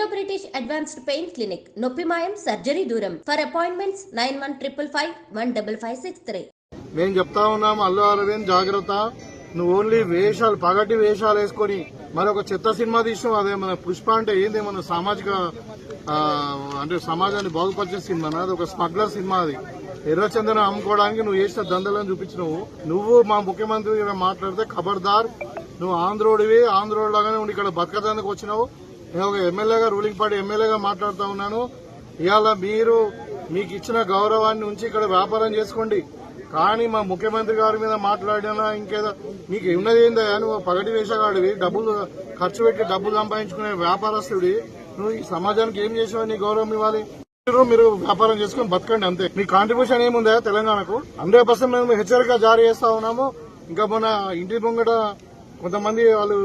Indo British advanced pain clinic నొప్పి మాయం surgery దూరం ఫర్ అపాయింట్మెంట్స్ 9155515563. మేము చెప్తా ఉన్నాం అల్లు అరవింద్ జాగ్రత్త, నువ్వు ఓన్లీ వేషాలు పగటి వేషాలు వేసుకొని మరొక చెత్త సినిమా తీసినావు. అదే మన పుష్ప అంటే ఏంది, మన సామాజిక అంటే సమాజాన్ని బాగుపరిచే సినిమా, అది ఒక స్మగ్లర్ సినిమా. అది ఎర్రచందనం అమ్ముకోవడానికి నువ్వు చేసిన దందలను చూపించినావు. నువ్వు మా ముఖ్యమంత్రి మాట్లాడితే ఖబర్దార్, నువ్వు ఆంధ్రోడివి, ఆంధ్రోడ్ లాగానే ఉండి ఇక్కడ బతకడానికి వచ్చినావు. నేను ఒక ఎమ్మెల్యేగా, రూలింగ్ పార్టీ ఎమ్మెల్యేగా మాట్లాడుతూ ఉన్నాను. ఇవాళ మీకు ఇచ్చిన గౌరవాన్ని ఉంచి ఇక్కడ వ్యాపారం చేసుకోండి. కానీ మా ముఖ్యమంత్రి గారి మీద మాట్లాడినా ఇంకేదో నీకు ఉన్నది ఏందా, నువ్వు పగటి వేషగాడివి, డబ్బులు ఖర్చు పెట్టి డబ్బులు సంపాదించుకునే వ్యాపారస్తుడి, నువ్వు ఈ సమాజానికి ఏం చేసావు, నీ గౌరవం ఇవ్వాలి. మీరు వ్యాపారం చేసుకుని బతకండి అంతే. మీ కాంట్రిబ్యూషన్ ఏముందా తెలంగాణకు? 100% మేము హెచ్చరిక జారీ చేస్తా ఉన్నాము. ఇంకా మన ఇంటి ముంగట కొంతమంది వాళ్ళు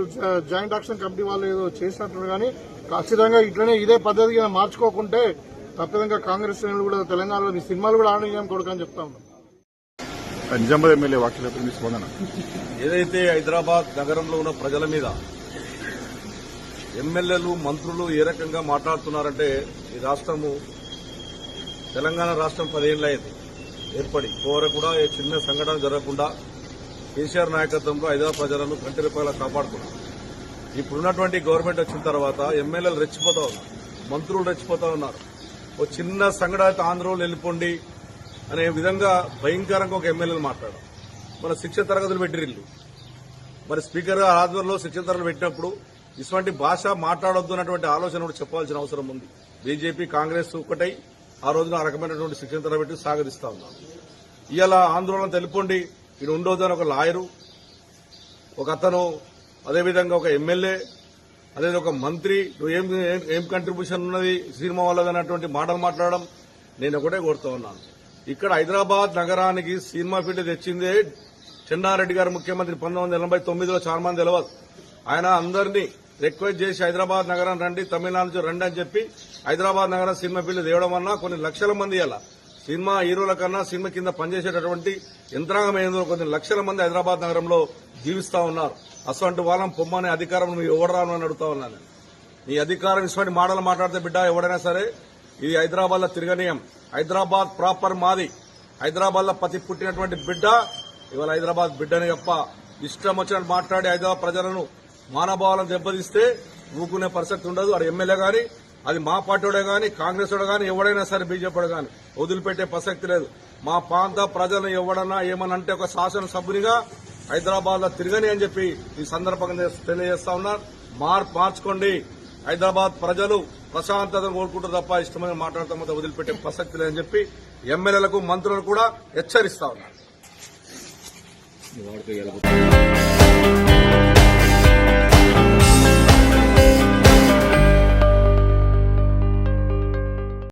జాయింట్ యాక్షన్ కమిటీ వాళ్ళు ఏదో చేసినట్టు, కానీ ఖచ్చితంగా ఇట్లనే ఇదే పద్ధతిగా మార్చుకోకుంటే తప్పదంగా కాంగ్రెస్ శ్రేణులు కూడా తెలంగాణలో నీ సినిమాలు కూడా ఆడడం కొడుకని చెప్తా ఉన్నాం. నిజామాబాద్ ఎమ్మెల్యే వాక్యాలపై మీ స్పందన. ఏదైతే హైదరాబాద్ నగరంలో ఉన్న ప్రజల మీద ఎమ్మెల్యేలు, మంత్రులు ఏ రకంగా మాట్లాడుతున్నారంటే, ఈ రాష్ట్రము తెలంగాణ రాష్ట్రం 10 ఏళ్లు అయింది ఏర్పడి, కోర కూడా ఏ చిన్న సంఘటన జరగకుండా కేసీఆర్ నాయకత్వంలో హైదరాబాద్ ప్రజలను కంటి రూపాయల కాపాడుకున్నారు. ఇప్పుడున్నటువంటి గవర్నమెంట్ వచ్చిన తర్వాత ఎమ్మెల్యేలు రెచ్చిపోతా ఉన్నారు, మంత్రులు రెచ్చిపోతా ఉన్నారు. ఓ చిన్న సంఘటన ఆంధ్రోలు వెళ్ళిపోండి అనే విధంగా భయంకరంగా ఒక ఎమ్మెల్యేలు మాట్లాడారు. మన శిక్షణ తరగతులు పెట్టిరిల్లు, మరి స్పీకర్ ఆధ్వర్యంలో శిక్షణ తరగతులు పెట్టినప్పుడు ఇటువంటి భాష మాట్లాడొద్దు అన్నటువంటి ఆలోచన కూడా చెప్పాల్సిన అవసరం ఉంది. బీజేపీ, కాంగ్రెస్ ఒకటై ఆ రోజున ఆ రకమైనటువంటి శిక్షణ తరగతి పెట్టి సాగరిస్తా ఉన్నారు. ఇవాళ ఆందోళన తెలిపండి, ఇది ఉండొద్దు అని ఒక లాయరు, ఒక అతను, అదేవిధంగా ఒక ఎమ్మెల్యే, అదే ఒక మంత్రి, నువ్వు ఏం కంట్రిబ్యూషన్ ఉన్నది సినిమా వాళ్ళది అన్నటువంటి మాటలు మాట్లాడడం. నేను ఒకటే కోరుతా ఉన్నాను, ఇక్కడ హైదరాబాద్ నగరానికి సినిమా ఫీల్డ్ తెచ్చిందే చెన్నారెడ్డి గారు ముఖ్యమంత్రి 1989లో. చాలా మంది తెలియదు. ఆయన అందరినీ రిక్వెస్ట్ చేసి హైదరాబాద్ నగరం రండి, తమిళనాడు నుంచి రండి అని చెప్పి హైదరాబాద్ నగరం సినిమా ఫీల్డ్ తేవడం వల్ల కొన్ని లక్షల మంది అలా సినిమా హీరోల కన్నా సినిమా కింద పనిచేసేటటువంటి యంత్రాంగం ఏందో కొన్ని లక్షల మంది హైదరాబాద్ నగరంలో జీవిస్తా ఉన్నారు. అసలు వాళ్ళం పొమ్మనే అధికారం నువ్వు ఎవడరాను అని అడుగుతా ఉన్నాను. నీ అధికారం ఇటువంటి మాటలు మాట్లాడితే బిడ్డ ఎవడైనా సరే ఇది హైదరాబాద్ లో తిరగనీయం. హైదరాబాద్ ప్రాపర్ మాది. హైదరాబాద్ లో పతి పుట్టినటువంటి బిడ్డ ఇవాళ హైదరాబాద్ బిడ్డని తప్ప ఇష్టం వచ్చినట్టు మాట్లాడి హైదరాబాద్ ప్రజలను మానభావాలను దెబ్బతీస్తే ఊకునే పరిస్థితి ఉండదు. అది ఎమ్మెల్యే గాని, అది మా పార్టీడే గాని, కాంగ్రెస్ గాని, ఎవడైనా సరే బీజేపీ గాని వదిలిపెట్టే ప్రసక్తి లేదు. మా ప్రాంత ప్రజలను ఎవడన్నా ఏమనంటే ఒక శాసనసభ్యునిగా హైదరాబాద్ లో తిరగని అని చెప్పి ఈ సందర్భంగా తెలియజేస్తా ఉన్నారు. మార్చుకోండి. హైదరాబాద్ ప్రజలు ప్రశాంతతను కోరుకుంటారు తప్ప ఇష్టమైన మాట్లాడతాం వదిలిపెట్టే ప్రసక్తి లేదని చెప్పి ఎమ్మెల్యేలకు, మంత్రులకు కూడా హెచ్చరిస్తా ఉన్నారు.